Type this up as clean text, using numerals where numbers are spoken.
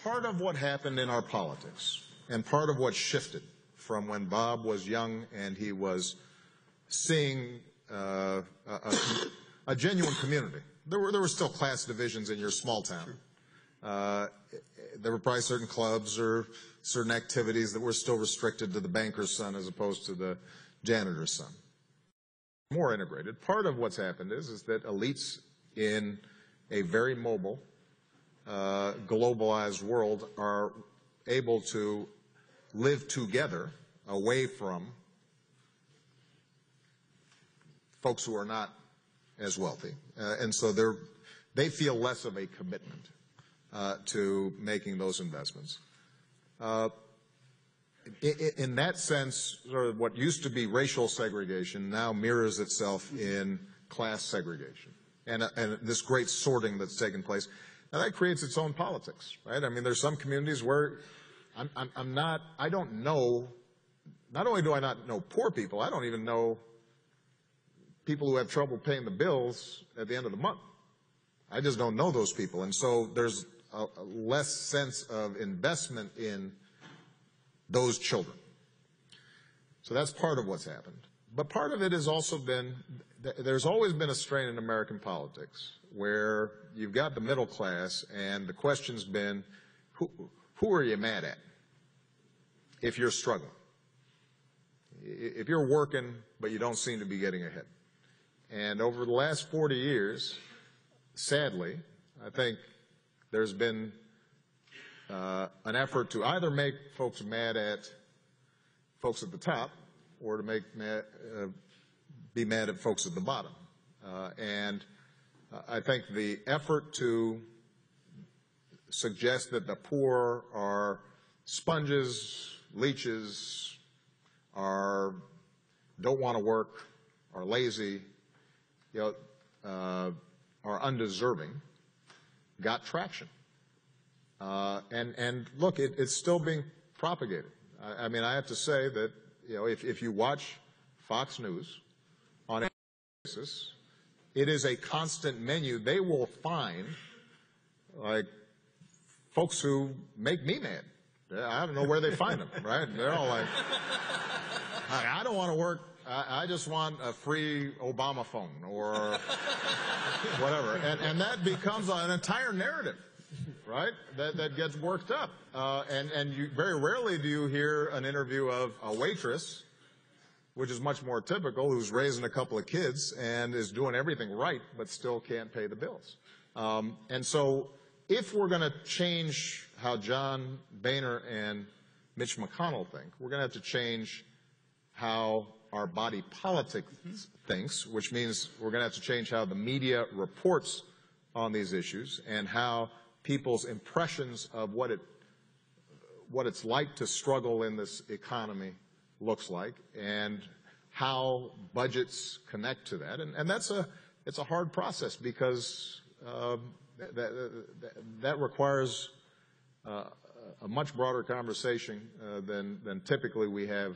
Part of what happened in our politics, and part of what shifted from when Bob was young and he was seeing a genuine community. There were still class divisions in your small town. There were probably certain clubs or certain activities that were still restricted to the banker's son as opposed to the janitor's son. More integrated. Part of what's happened is that elites in a very mobile, globalized world are able to live together away from folks who are not as wealthy. And so they feel less of a commitment to making those investments. In that sense, sort of what used to be racial segregation now mirrors itself in class segregation and this great sorting that's taken place. And that creates its own politics, right? I mean, there's some communities where I don't know, not only do I not know poor people, I don't even know people who have trouble paying the bills at the end of the month. I just don't know those people. And so there's a less sense of investment in those children. So that's part of what's happened. But part of it has also been, there's always been a strain in American politics where you've got the middle class and the question's been, who are you mad at if you're struggling? If you're working, but you don't seem to be getting ahead. And over the last 40 years, sadly, I think there's been an effort to either make folks mad at folks at the top or to be mad at folks at the bottom. And I think the effort to suggest that the poor are sponges, leeches, don't want to work, are lazy, are undeserving, got traction. And look, it's still being propagated. I mean, I have to say that, if you watch Fox News on a basis, it is a constant menu. They will find, like, folks who make me mad. I don't know where they find them, right? They're all like, I don't want to work. I just want a free Obama phone or whatever. And that becomes an entire narrative, right, that gets worked up. And you very rarely do you hear an interview of a waitress, which is much more typical, who's raising a couple of kids and is doing everything right but still can't pay the bills. And so if we're going to change how John Boehner and Mitch McConnell think, we're going to have to change how our body politic thinks, which means we're going to have to change how the media reports on these issues and how people's impressions of what it's like to struggle in this economy looks like and how budgets connect to that. And it's a hard process because that requires a much broader conversation than typically we have